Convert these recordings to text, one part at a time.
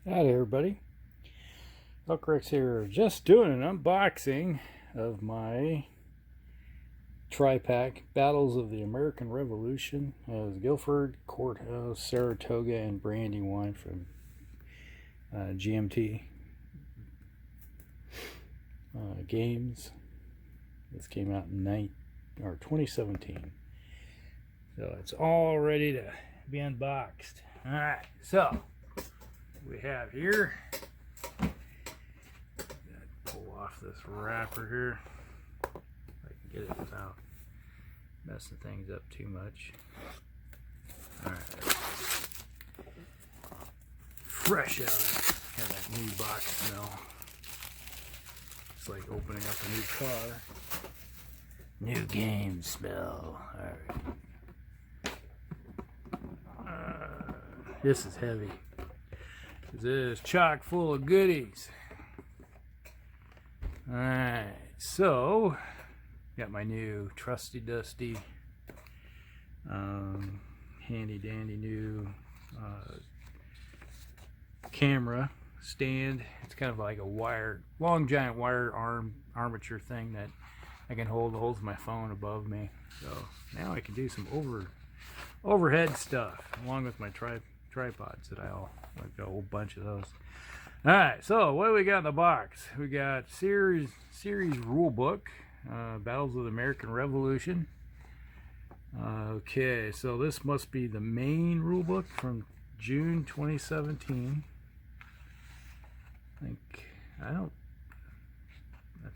Hi everybody, Elkrex here, just doing an unboxing of my tri-pack Battles of the American Revolution. It was Guilford, Courthouse, Saratoga, and Brandywine from GMT Games. This came out in 2017, so it's all ready to be unboxed. Alright, so we have here, pull off this wrapper here if I can get it without messing things up too much. Alright, fresh out, have that new box smell. It's like opening up a new car. New game smell. Alright, this is heavy. This is chock full of goodies. Alright, so got my new trusty dusty handy dandy new camera stand. It's kind of like a long giant wire armature thing that I can holds my phone above me. So now I can do some overhead stuff along with my tripods that I've got a whole bunch of those. Alright, so what do we got in the box? We got series rule book, Battles of the American Revolution. Okay, so this must be the main rule book from June 2017. I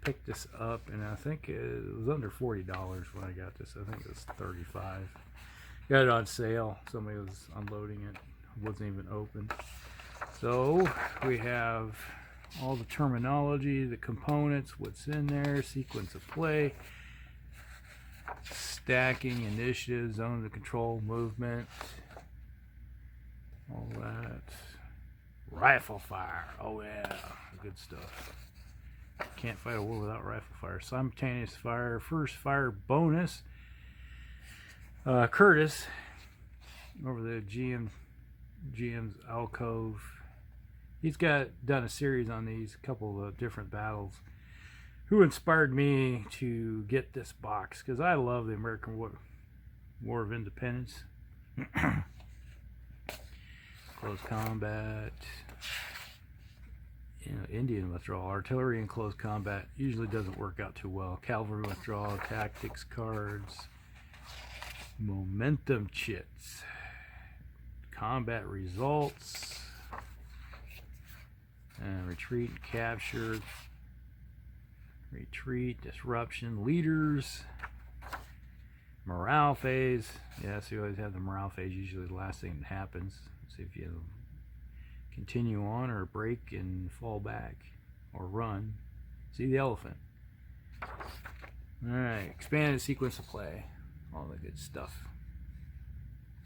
picked this up and I think it was under $40 when I got this. I think it was $35. Got it on sale. Somebody was unloading it. It wasn't even open. So we have all the terminology, the components, what's in there, sequence of play, stacking, initiative, zone of control, movement, all that. Rifle fire. Oh yeah, good stuff. Can't fight a war without rifle fire. Simultaneous fire, first fire bonus. Curtis over the GM's Alcove. He's done a series on these, couple of different battles. Who inspired me to get this box? Because I love the American War of Independence. Close combat, Indian withdrawal, artillery in close combat usually doesn't work out too well. Cavalry withdrawal, tactics cards, momentum chits, combat results, retreat and capture, retreat, disruption, leaders, morale phase. Yes, you always have the morale phase, usually the last thing that happens. See if you continue on or break and fall back or run. See the elephant. Alright, expanded sequence of play. All the good stuff.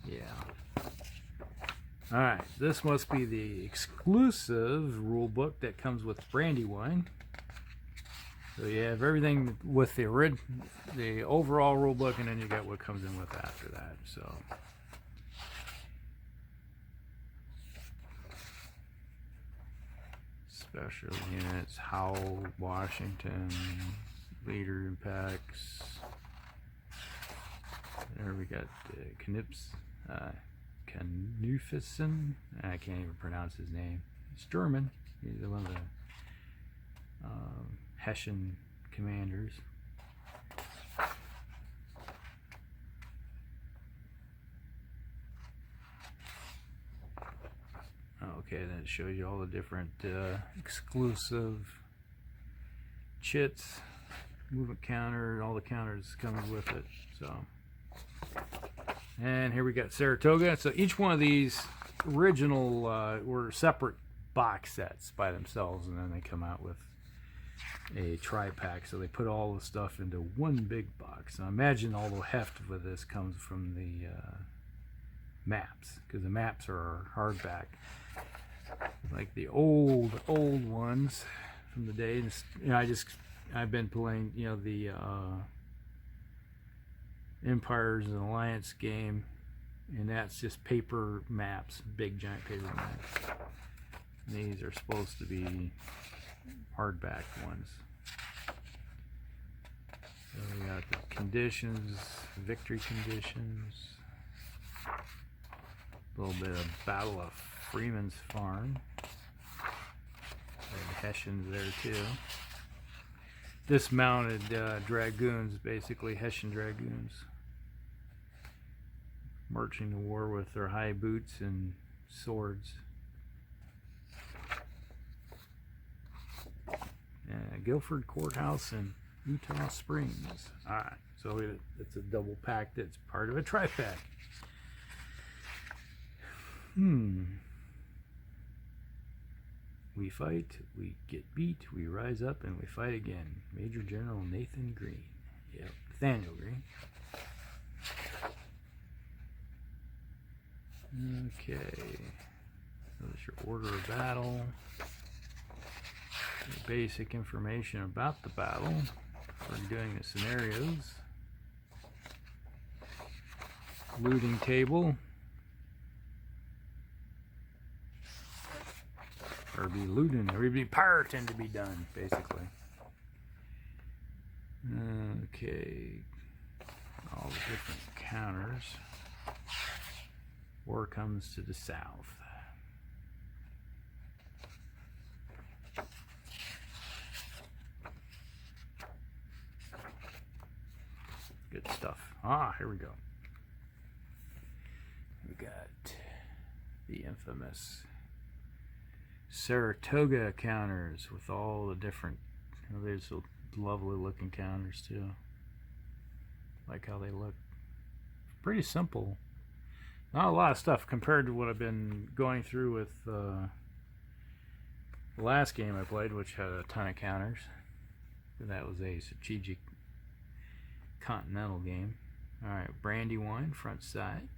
Yeah. Alright, this must be the exclusive rule book that comes with Brandywine. So you have everything with the overall rule book, and then you got what comes in with after that. So special units, Howell, Washington, leader impacts. There we got Knufesen. I can't even pronounce his name. It's German. He's one of the Hessian commanders. Okay, then it shows you all the different exclusive chits, movement counter, all the counters coming with it. So, and here we got Saratoga. So each one of these original were separate box sets by themselves, and then they come out with a tri-pack. So they put all the stuff into one big box. Now imagine all the heft with this comes from the maps, because the maps are hardback, like the old ones from the day. I've been playing the Empires and Alliance game, and that's just paper maps, big giant paper maps. These are supposed to be hardback ones. So we got the conditions, victory conditions, a little bit of Battle of Freeman's Farm. And Hessians there too. Dismounted dragoons, basically Hessian dragoons, marching to war with their high boots and swords. Guilford Courthouse in Utah Springs. Alright, so it's a double pack that's part of a tri-pack. We fight, we get beat, we rise up, and we fight again. Major General Nathan Green. Yep, Nathaniel Green. Okay. There's your order of battle. Basic information about the battle for doing the scenarios. Looting table. Or be looting, or be pirating to be done, basically. Okay. All the different counters. War comes to the south. Good stuff. Ah, here we go. We got the infamous Saratoga counters with all the different, there's some lovely looking counters too. Like how they look. Pretty simple. Not a lot of stuff compared to what I've been going through with the last game I played, which had a ton of counters. That was a strategic continental game. Alright, Brandywine, front side.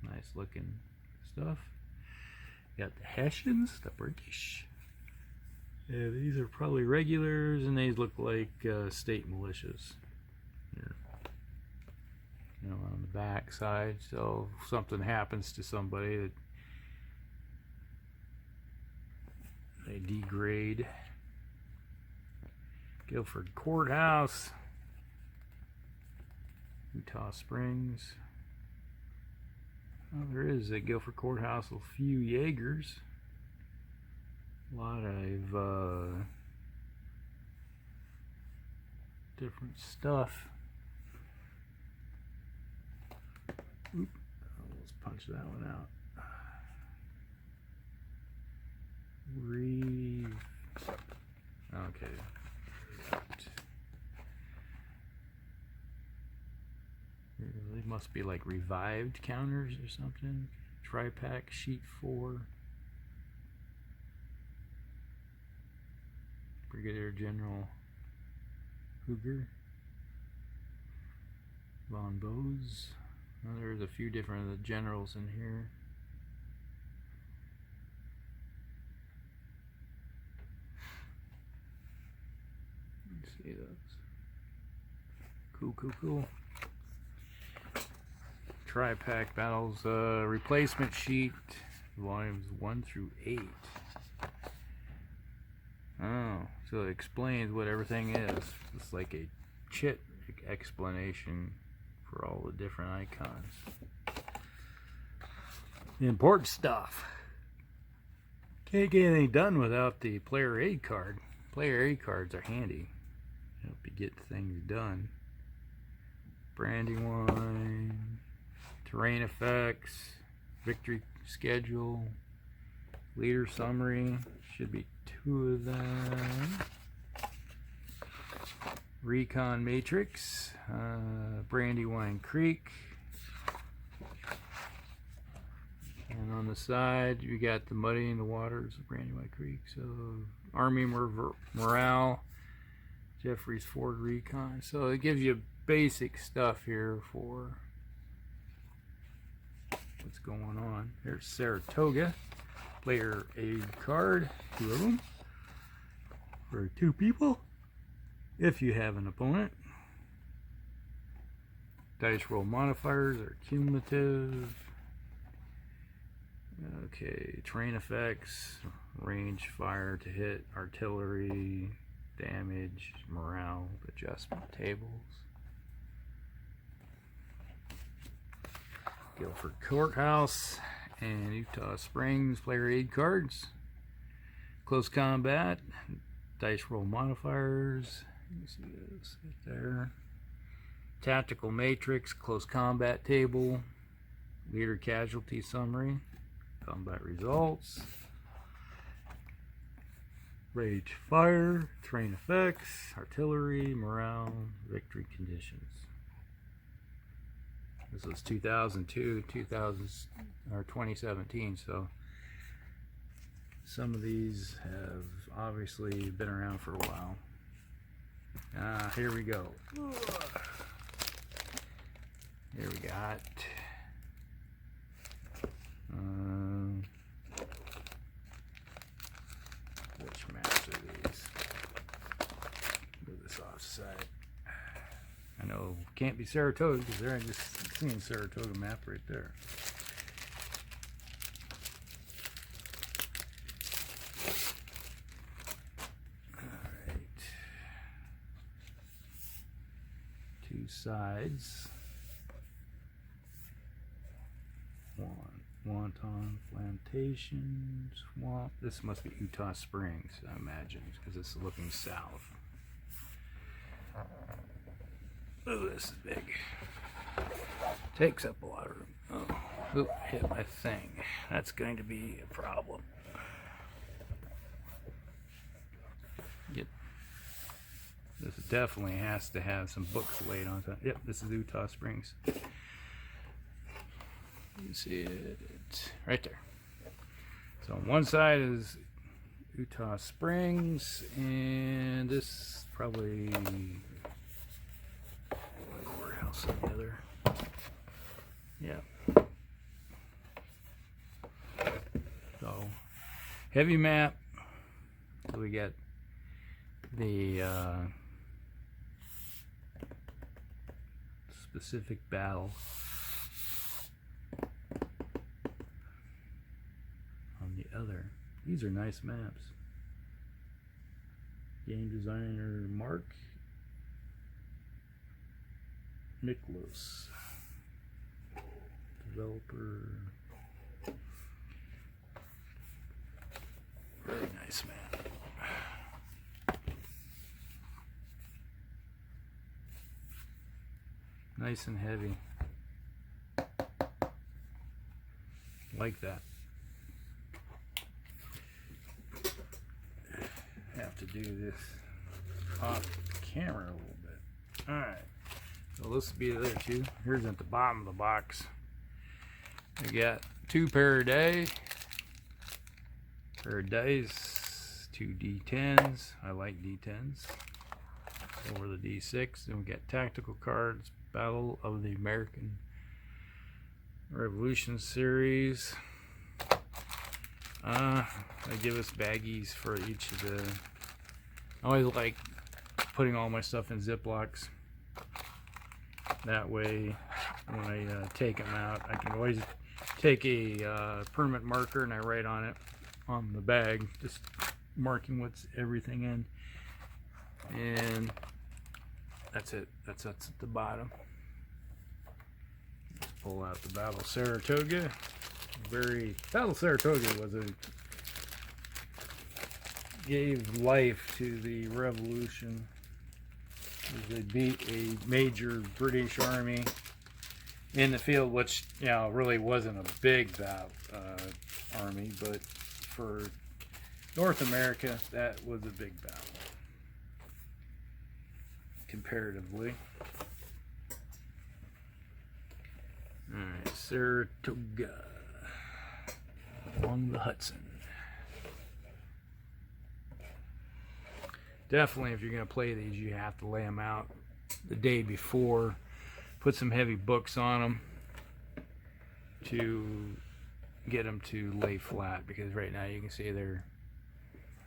Nice looking stuff. Got the Hessians, the British. Yeah, these are probably regulars, and these look like state militias. Here. You know, on the back side, so if something happens to somebody that they degrade. Guilford Courthouse, Utah Springs. Well, there is a Guilford Courthouse with a few Jaegers. A lot of different stuff. Oop. Let's punch that one out. Okay. They must be like revived counters or something. Tri-pack sheet 4. Brigadier General Hooger. Von Bose. Well, there's a few different of the generals in here. Let's see those. Cool. Tri-pack battles, replacement sheet, volumes 1 through 8. Oh, so it explains what everything is. It's like a chit explanation for all the different icons. The important stuff. Can't get anything done without the player aid card. Player aid cards are handy. Help you get things done. Brandywine. Terrain effects, victory schedule, leader summary, should be 2 of them. Recon matrix, Brandywine Creek, and on the side you got the muddying the waters of Brandywine Creek. So Army morale, Jeffries Ford Recon. So it gives you basic stuff here for what's going on. There's Saratoga, player aid card, 2 of them for 2 people if you have an opponent. Dice roll modifiers are cumulative. Okay, terrain effects, range, fire to hit, artillery, damage, morale, adjustment tables. Guilford Courthouse and Utah Springs player aid cards. Close combat, dice roll modifiers. You see this right there. Tactical matrix, close combat table, leader casualty summary, combat results, rage fire, terrain effects, artillery, morale, victory conditions. This was 2002, 2017, so some of these have obviously been around for a while. Here we go. Here we got which maps are these? Move this offside. I know can't be Saratoga because there I just seen Saratoga map right there. Alright. Two sides. Wonton Plantation Swamp. This must be Utah Springs, I imagine, because it's looking south. Oh, this is big. Takes up a lot of room. Oh, hit my thing. That's going to be a problem. This definitely has to have some books laid on top. Yep, this is Utah Springs. You see it right there. So on one side is Utah Springs, and this probably courthouse on the other. Yeah. So heavy map. So we got the specific battle. Other. These are nice maps. Game designer Mark Nicholas. Developer. Really nice map. Nice and heavy. Like that. Have to do this off camera a little bit. Alright, so this will be the other two. Here's at the bottom of the box. We got 2 pair of dice, 2 D10s. I like D10s over the D6. And we got tactical cards, Battle of the American Revolution series. They give us baggies for each of the. I always like putting all my stuff in Ziplocs. That way, when I take them out, I can always take a permanent marker and I write on it on the bag, just marking what's everything in. And that's it. That's at the bottom. Let's pull out the Battle of Saratoga. Battle of Saratoga was gave life to the revolution. They beat a major British army in the field, which really wasn't a big army, but for North America, that was a big battle comparatively. All right, Saratoga along the Hudson. Definitely, if you're going to play these, you have to lay them out the day before. Put some heavy books on them to get them to lay flat, because right now you can see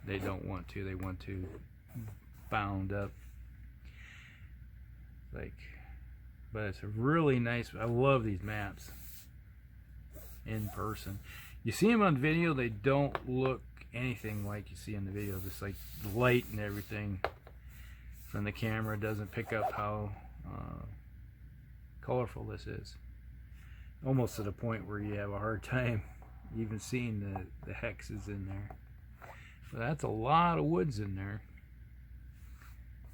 they don't want to. They want to bound up. But it's a really nice. I love these maps in person. You see them on video, they don't look anything like you see in the video. Just like the light and everything from the camera doesn't pick up how colorful this is. Almost to the point where you have a hard time even seeing the hexes in there. But that's a lot of woods in there.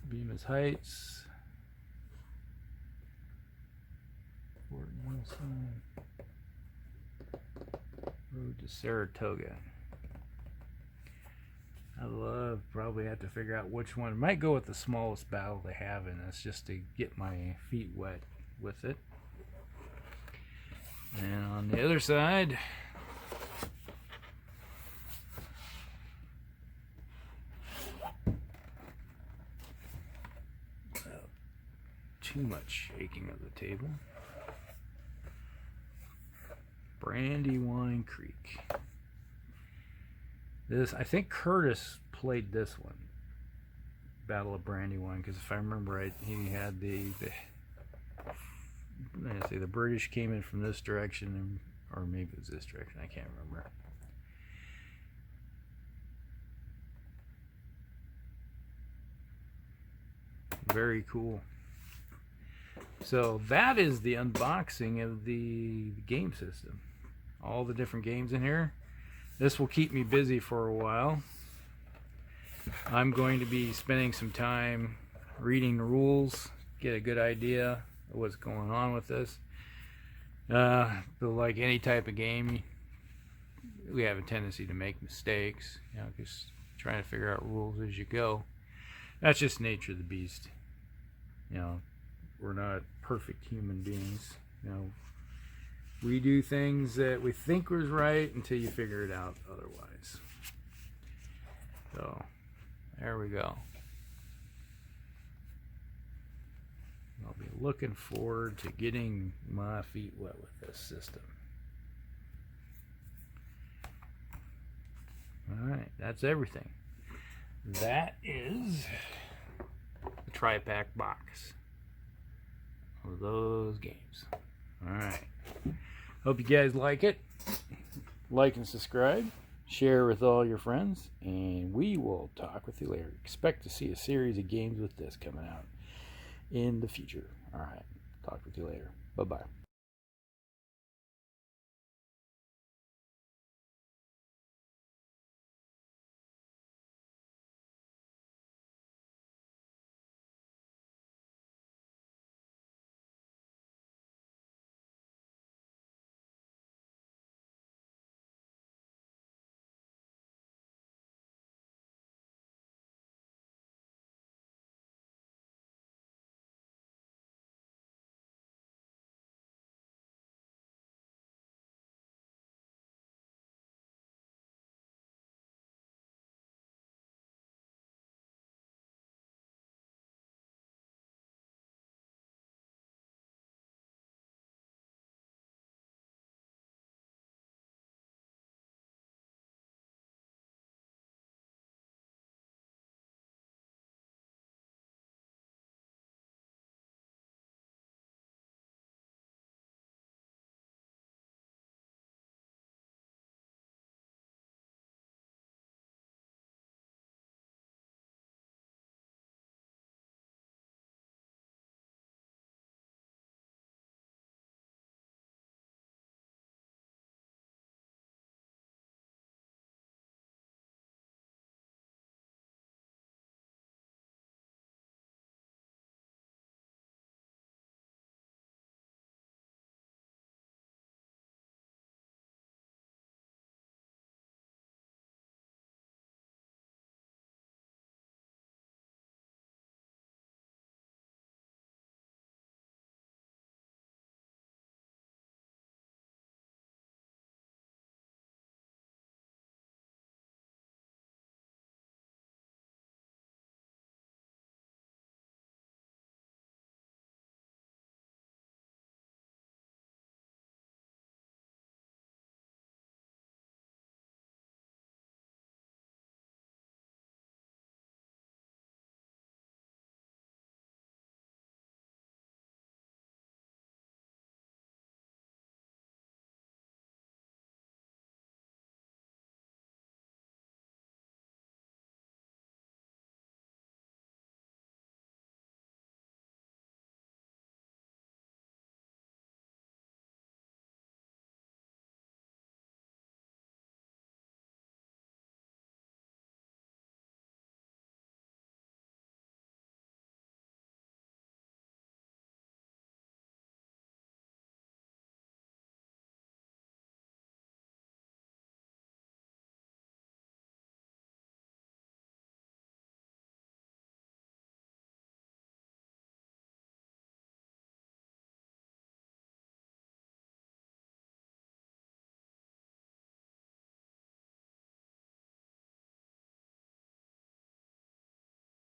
Bemis Heights, Fort Nelson, road to Saratoga. Probably have to figure out which one. Might go with the smallest battle they have in this, just to get my feet wet with it. And on the other side, too much shaking of the table. Brandywine Creek. This, I think Curtis played this one, Battle of Brandywine, because if I remember right, he had the British came in from this direction, or maybe it was this direction, I can't remember. Very cool. So that is the unboxing of the game system. All the different games in here. This will keep me busy for a while. I'm going to be spending some time reading the rules, get a good idea of what's going on with this. But like any type of game, we have a tendency to make mistakes, you know, just trying to figure out rules as you go. That's just nature of the beast. You know, we're not perfect human beings. You know, we do things that we think was right until you figure it out otherwise. So, there we go. I'll be looking forward to getting my feet wet with this system. Alright, that's everything. That is the tri-pack box of those games. Alright. Hope you guys like it. Like and subscribe. Share with all your friends. And we will talk with you later. Expect to see a series of games with this coming out in the future. Alright. Talk with you later. Bye-bye.